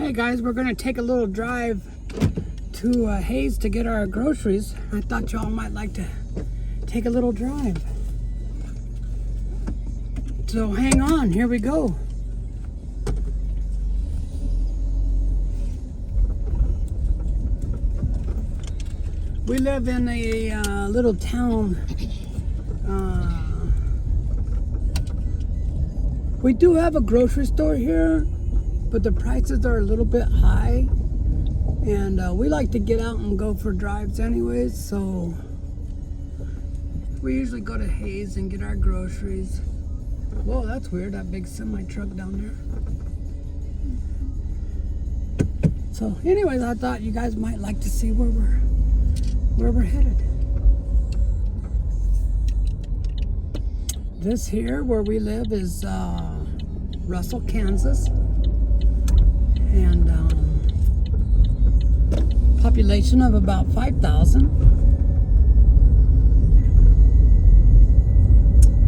Hey guys, we're gonna take a little drive to Hayes to get our groceries. I thought y'all might like to take a little drive. So hang on, here we go. We live in a little town. We do have a grocery store here, but the prices are a little bit high. And we like to get out and go for drives anyways, so we usually go to Hayes and get our groceries. Whoa, that's weird, that big semi truck down there. So anyways, I thought you guys might like to see where we're headed. This here where we live is Russell, Kansas, and population of about 5,000.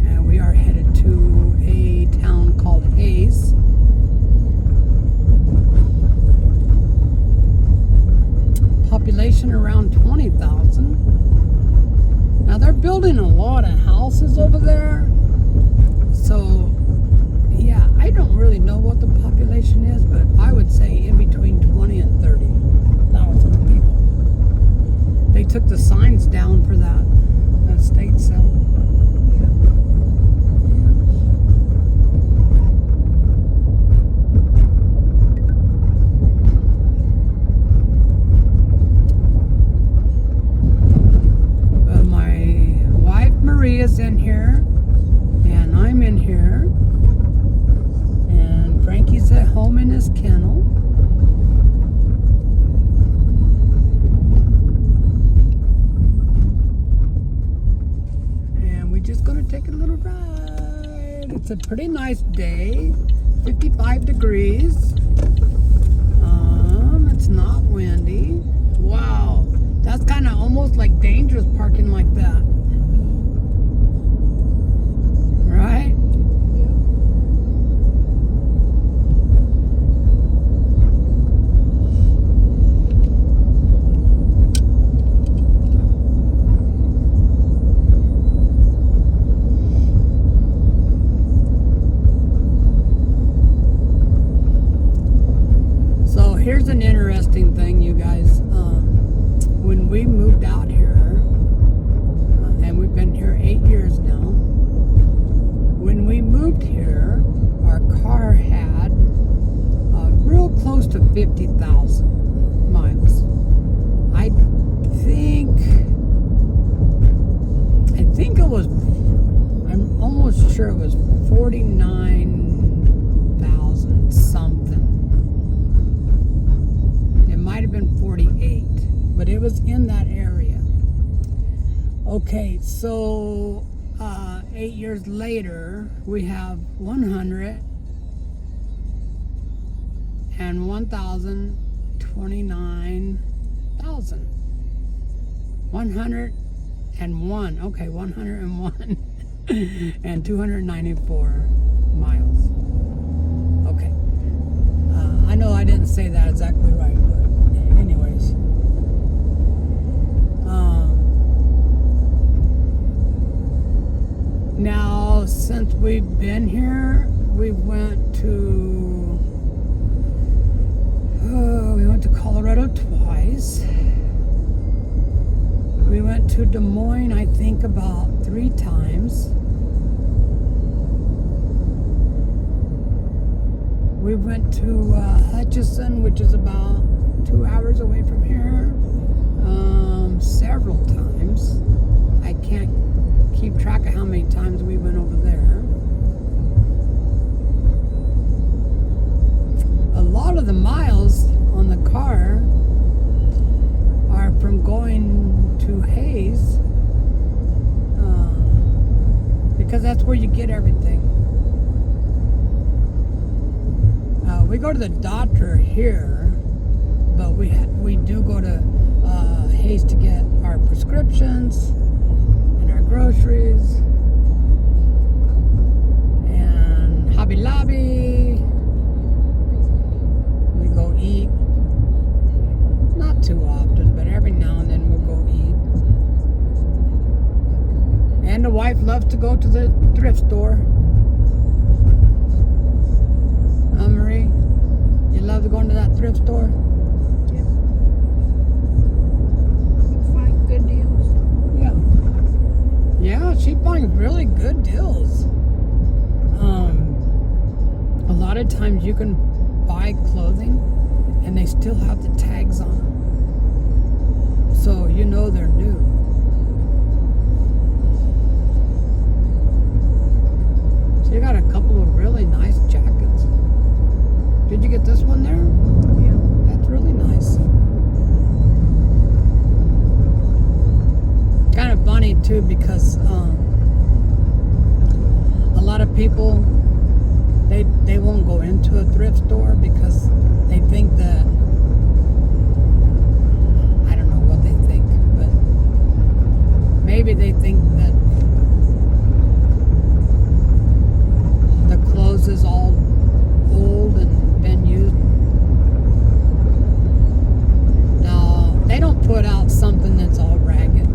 And we are headed to a town called Hayes. Population around 20,000. Now they're building a lot of houses over there. So yeah, I don't really know what the population is, but I would say in between 20 and 30,000 people. They took the signs down for that estate sale. Maria's in here, and I'm in here, and Frankie's at home in his kennel. And we're just gonna take a little ride. It's a pretty nice day, 55 degrees. It's not windy. Wow, that's kind of almost like dangerous parking like that. Right? So here's an interesting thing, you guys. When we moved out here, and we've been here 8 years now. When we moved here, our car had real close to 50,000 miles. I think it was, I'm almost sure it was 49,000 something. It might have been 48, but it was in that area. Okay, so 8 years later, we have 129,000. 101, okay, 101 and 294 miles. Okay. I know I didn't say that exactly right, but anyways. Now, since we've been here, we went to Colorado twice. We went to Des Moines, I think, about 3 times. We went to Hutchinson, which is about 2 hours away from here, several times. I can't keep track of how many times we went over there. A lot of the miles on the car are from going to Hayes, because that's where you get everything. We go to the doctor here, but we do go to Hayes to get our prescriptions and our groceries and Hobby Lobby. We go eat to go to the thrift store? Marie, you love going to that thrift store? Yep. You find good deals. Yeah. Yeah, she finds really good deals. A lot of times you can buy clothing and they still have the tags on them. So you know they're new. She got a couple of really nice jackets. Did you get this one there? Yeah. That's really nice. Kind of funny too, because a lot of people they won't go into a thrift store because they think that, I don't know what they think, but maybe they think that the clothes is all old and been used. No, they don't put out something that's all ragged.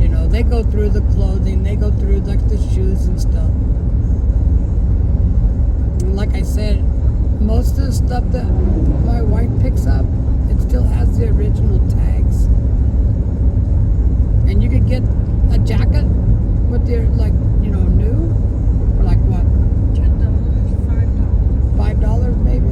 You know, they go through the clothing, they go through like the shoes and stuff. And like I said, most of the stuff that my wife picks up, it still has the original tags. And you could get a jacket with the, like, you know, new, for like what? $10, $5. $5 maybe?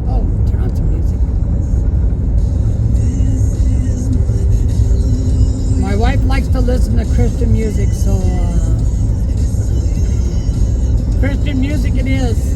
Oh, turn on some music. My wife likes to listen to Christian music, so Christian music it is.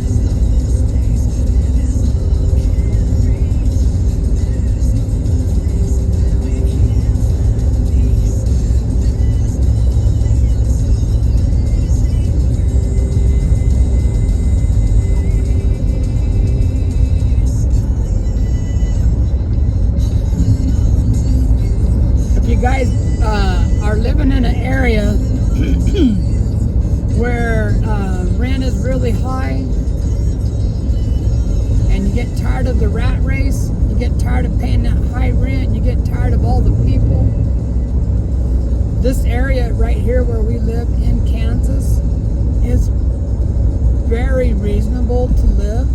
If you guys are living in an area where rent is really high and you get tired of the rat race, you get tired of paying that high rent, you get tired of all the people, this area right here where we live in Kansas is very reasonable to live.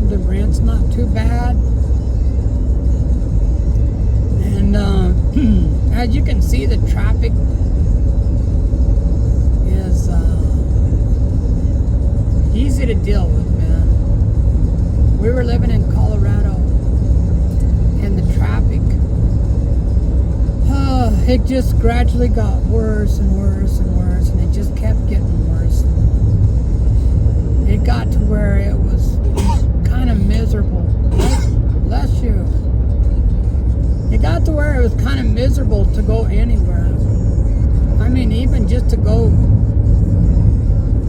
The rent's not too bad. And as you can see, the traffic is easy to deal with, man. We were living in Colorado, and the traffic, it just gradually got worse and worse and worse, and it just kept getting worse. It got to where it was kind of miserable. Bless you. It got to where it was kind of miserable to go anywhere. I mean, even just to go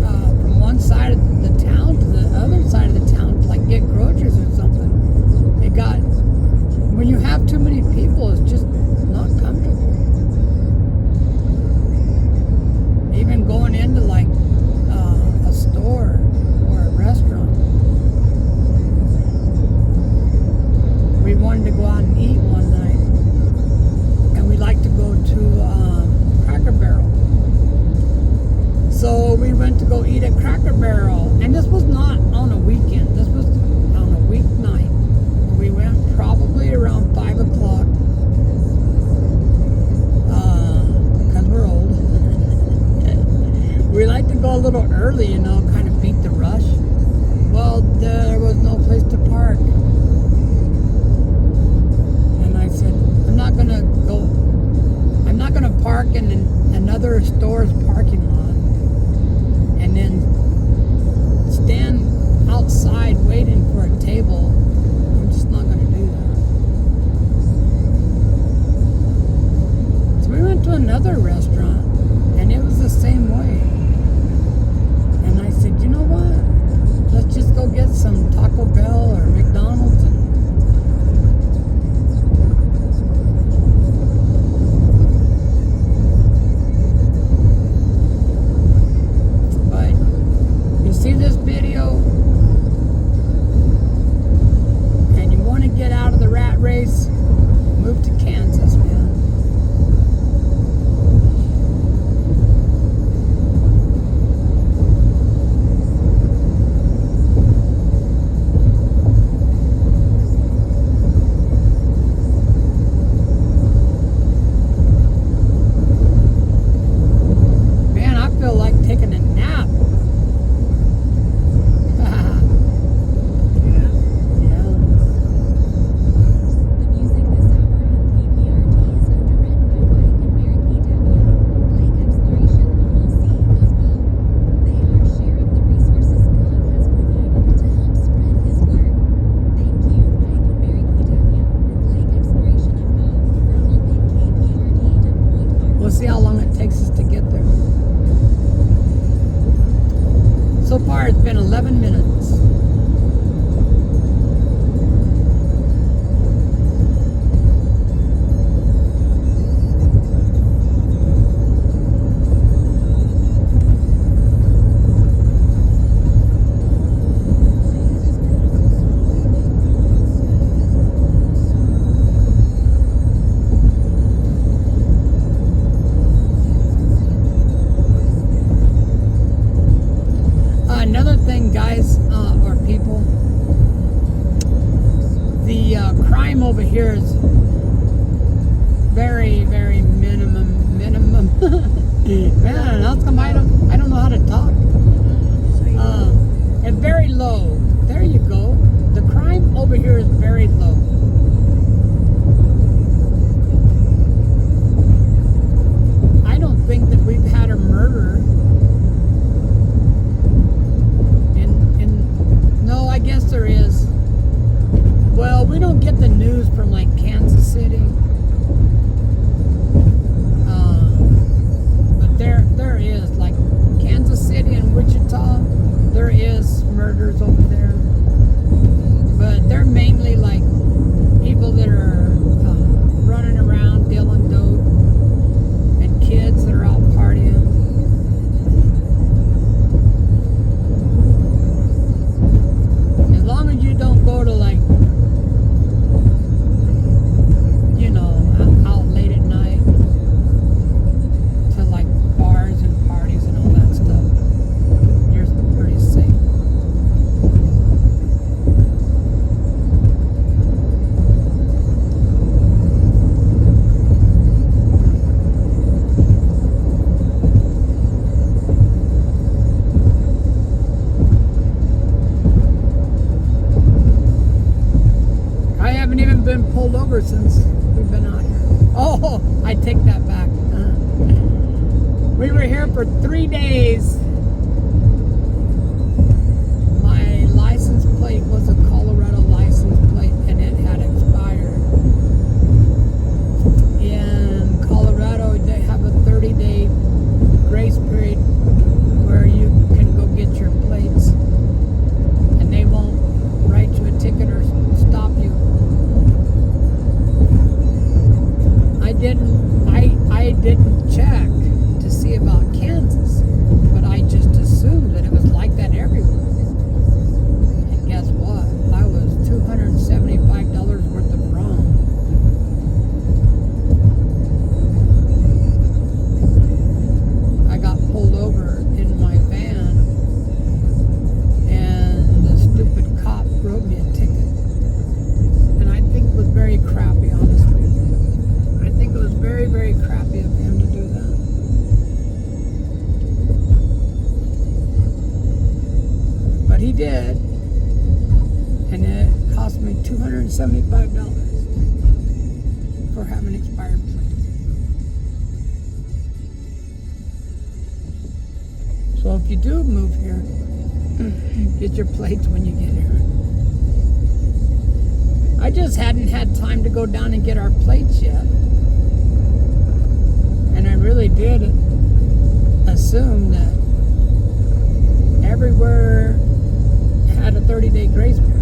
from one side of the town to the other side of the town to like get groceries or something. It got, when you have too many people, it's just not comfortable. Even going into like a store or a restaurant. We wanted to go out and eat one night, and we like to go to Cracker Barrel. So we went to go eat at Cracker Barrel, and this was not on a weekend. This was on a weeknight. We went probably around 5 o'clock, because we're old. We like to go a little early, you know, kind of beat the rush. Well, there was no place to park. I'm not gonna park in another store's parking lot and then stand outside waiting for a table. I'm just not gonna do that. So we went to another restaurant, and it was the same way. And I said, you know what? Let's just go get some Taco Bell or McDonald's and far it's been 11 minutes. Another thing, guys, or people, the crime over here is very, very minimum. Man, how come I don't know how to talk? It's very low. There you go. The crime over here is very low. I don't think that we've had a murder. No, I guess there is. Well, we don't get the news from like Kansas City. But there is, like Kansas City and Wichita, there is murders over there. But they're mainly like people that are running around dealing dope and kids that are out partying. As long as you don't go to like, you know, out late at night to like bars and parties and all that stuff, you're pretty safe. I haven't even been pulled over since we've been out here. Oh, I take that back. We were here for 3 days. My license plate was a Colorado license plate and it had expired. In Colorado, they have a 30-day grace period where you can go get your plates and they won't write you a ticket or stop you. I didn't check to see about Kansas, but I just assumed that it was like that everywhere. And guess what? I was $275 worth of wrong. I got pulled over in my van, and the stupid cop wrote me a ticket. And I think it was very crappy, honestly. I think it was very, very crappy of him to do that. But he did. And it cost me $275 for having expired plates. So if you do move here, get your plates when you get here. I just hadn't had time to go down and get our plates yet. And I really did assume that everywhere had a 30-day grace period.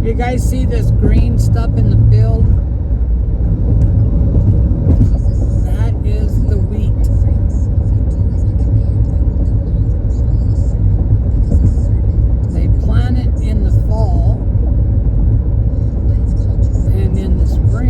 You guys see this green stuff in the field? That is the wheat. They plant it in the fall, and in the spring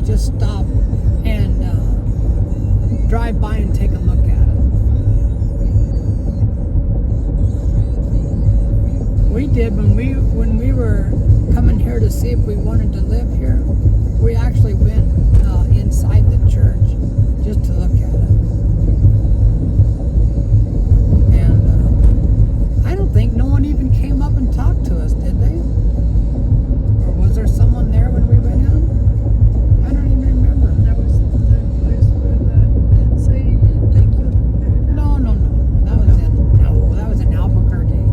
just stop and drive by and take a look at it. We did when we were coming here to see if we wanted to live here. We actually went inside the church just to look at it. And I don't think no one even came up and talked to us, did they? Or was there someone there when we went in? I don't even remember. That was the place where that man said he didn't take you. No. That was in Albuquerque.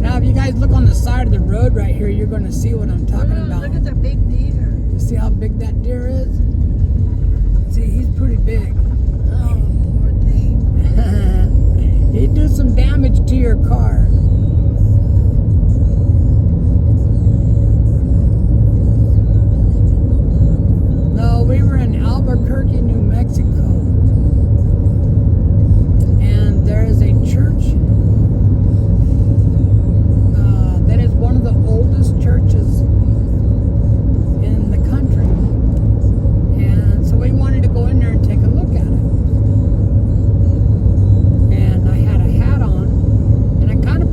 Now, if you guys look on the side of the road right here, you're going to see what I'm talking about. Look at that big deer. You see how big that deer is? See, he's pretty big. Oh, poor thing. He'd do some damage to your car. No, we were in Albuquerque, New Mexico. And there is a church that is one of the oldest churches in the country. And so we wanted to go in there and take a look at it. And I had a hat on, and I kind of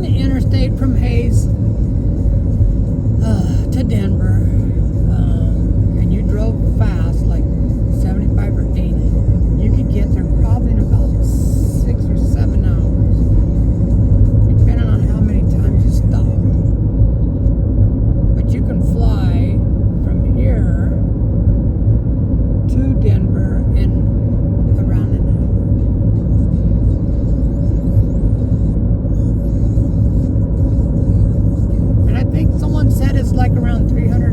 on the interstate from Hayes to Denver, and you drove fast, like 75 or 80, you could get there probably in about 6 or 7 hours, depending on how many times you stop. But you can fly from here to Denver in around an hour. And I think someone said it's like around $300.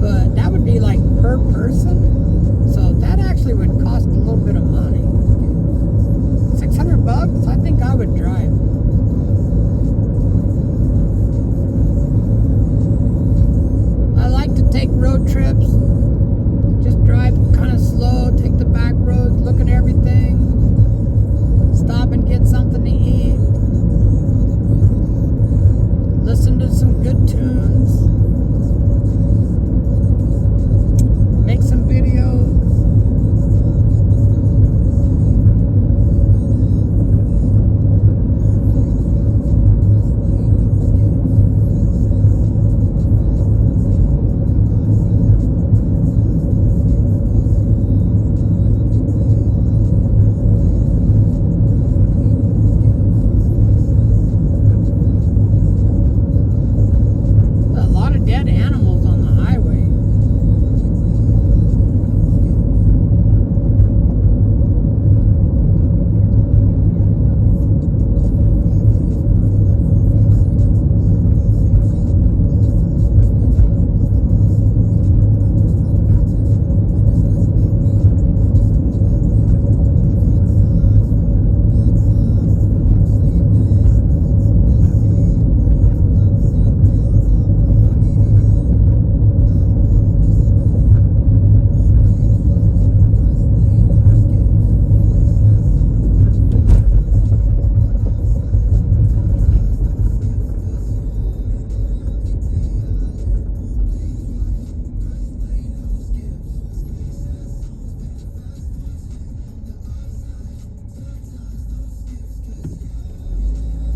But that would be like per person. So that actually would cost a little bit of money. $600? I think I would drive. I like to take road trips. Just drive kind of slow, take the back roads, look at everything. Stop and get something to eat. Listen to some good tunes. Make some videos. A lot of dead animals on the highway.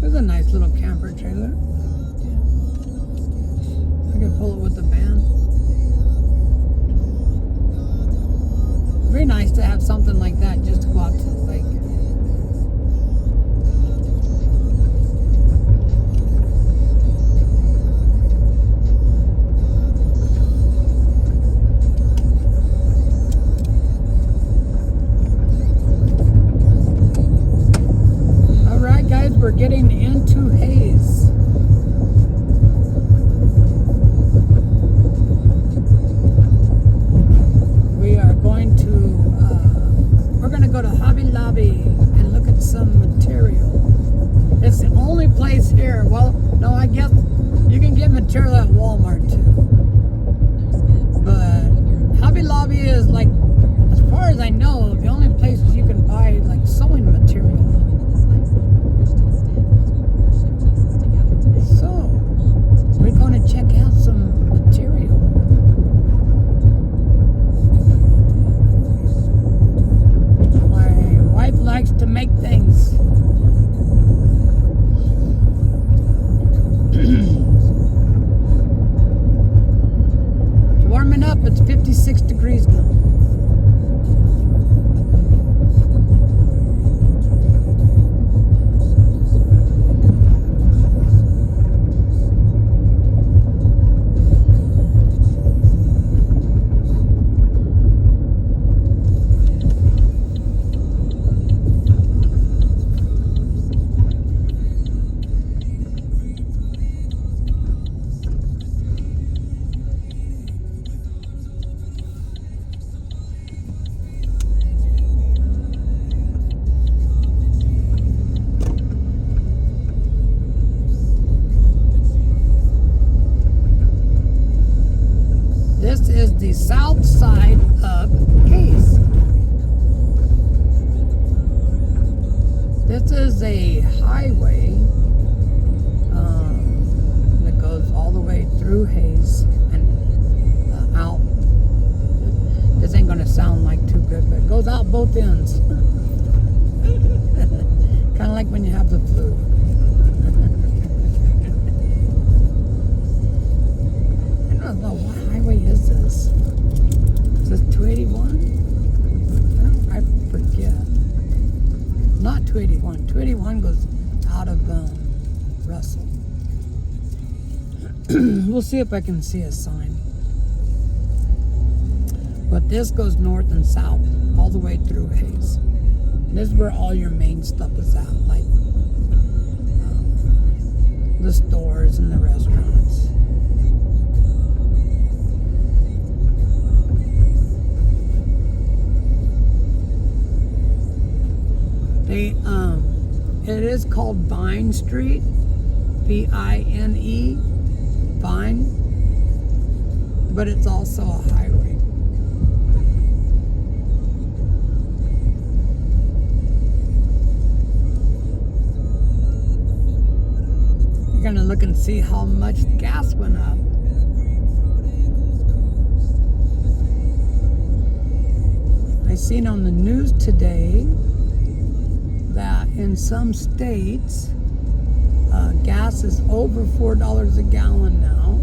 There's a nice little camper trailer. I could pull it with the van. Very nice to have something like that just to go out to the lake. We're getting into Hayes. We are going to we're going to go to Hobby Lobby and look at some material. It's the only place here. Well, no, I guess you can get material at Walmart too. But Hobby Lobby is, like, as far as I know, the only place you can buy like sewing material. We're going to check out some material. My wife likes to make things. It's warming up. It's 56 degrees now. This is the south side of Hayes. This is a highway that goes all the way through Hayes and out. This ain't gonna sound like too good, but it goes out both ends. when you have the flu. I don't know, what highway is this? Is this 281? I forget. Not 281. 281 goes out of Russell. We'll see if I can see a sign. But this goes north and south all the way through Hayes. And this is where all your main stuff is at, like the stores and the restaurants. It is called Vine Street, Vine, Vine, but it's also a highway. You're gonna look and see how much gas went up. I seen on the news today that in some states, gas is over $4 a gallon now.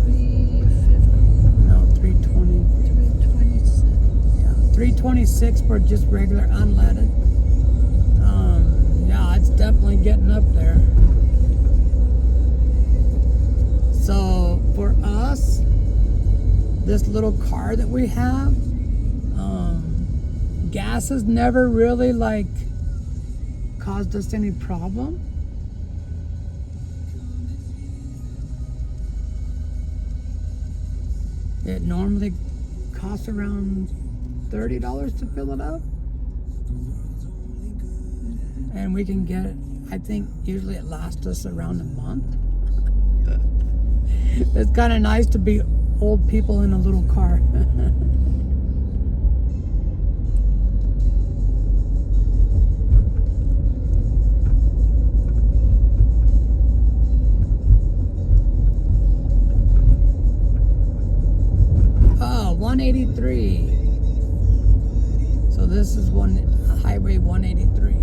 350. No, 320. 326. Yeah, 326 for just regular unleaded. Yeah, it's definitely getting up there. So for us, this little car that we have, gas has never really like caused us any problem. It normally costs around $30 to fill it up. And we can get it, I think usually it lasts us around a month. It's kind of nice to be old people in a little car. Oh, 183. So this is Highway 183.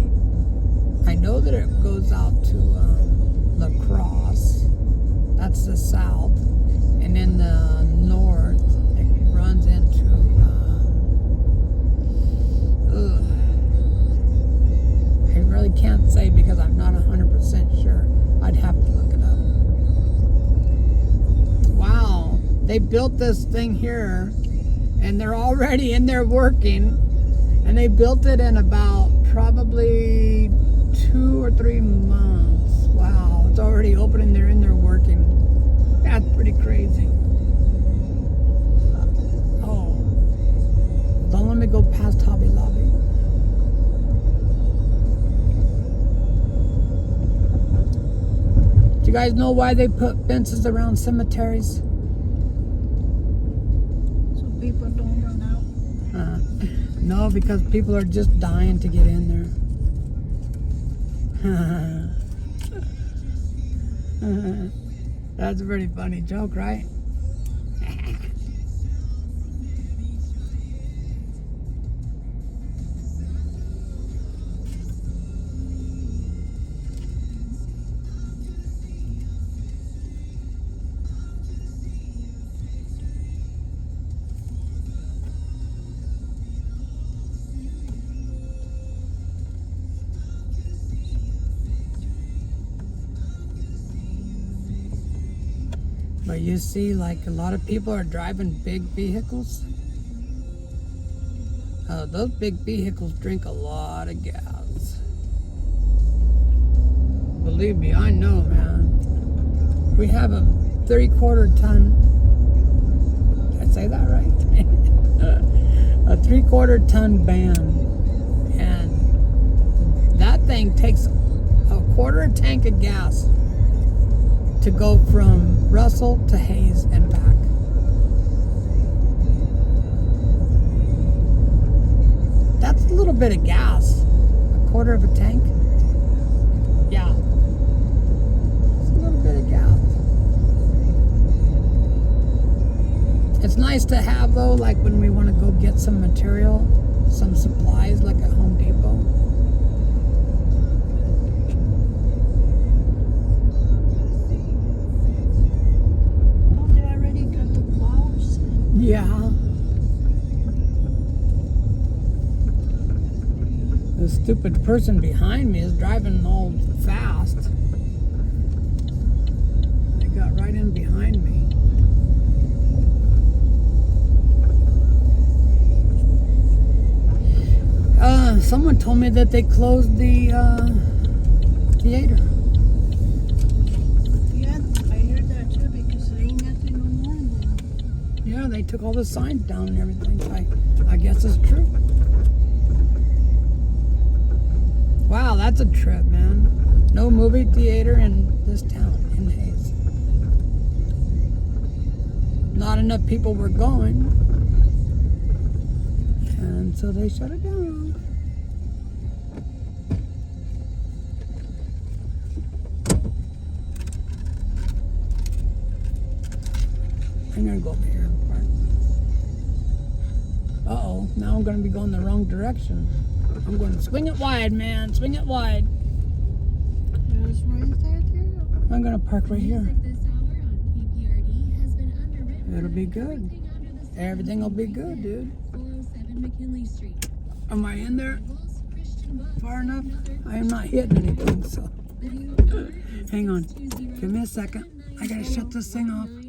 I know that it goes out to La Crosse. That's the south. And in the north, it runs into I really can't say because I'm not 100% sure. I'd have to look it up. Wow, they built this thing here and they're already in there working, and they built it in about probably 2 or 3 months. Wow, it's already open and they're in there working. That's pretty crazy. Oh, don't let me go past Hobby Lobby. Do you guys know why they put fences around cemeteries? So people don't run out. No, because people are just dying to get in there. That's a pretty funny joke, right? But you see, like, a lot of people are driving big vehicles. Those big vehicles drink a lot of gas. Believe me, I know, man. We have a 3/4 ton. Did I say that right? A 3/4 ton van. And that thing takes a quarter tank of gas to go from Russell to Hayes and back. That's a little bit of gas. A quarter of a tank. Yeah. It's a little bit of gas. It's nice to have though, like when we want to go get some material, some supplies like at Home Depot. Yeah. The stupid person behind me is driving all fast. They got right in behind me. Someone told me that they closed the theater. Yeah, I heard that too because there ain't nothing no more in there. Yeah, they took all the signs down and everything. So I guess it's true. Wow, that's a trip, man. No movie theater in this town, in Hayes. Not enough people were going. And so they shut it down. I'm gonna go over here and park. Uh-oh, now I'm gonna be going the wrong direction. I'm going to swing it wide, man. Swing it wide. There's right there too. I'm gonna park right here. This hour on KPRD has been underwritten. It'll be good. Everything under the sun. Everything will be good, dude. 407 McKinley Street. Am I in there Eagles, Christian Books, far enough? another I am not hitting anything, so. video number is Hang on. 620 Give me a second. I gotta shut this thing off.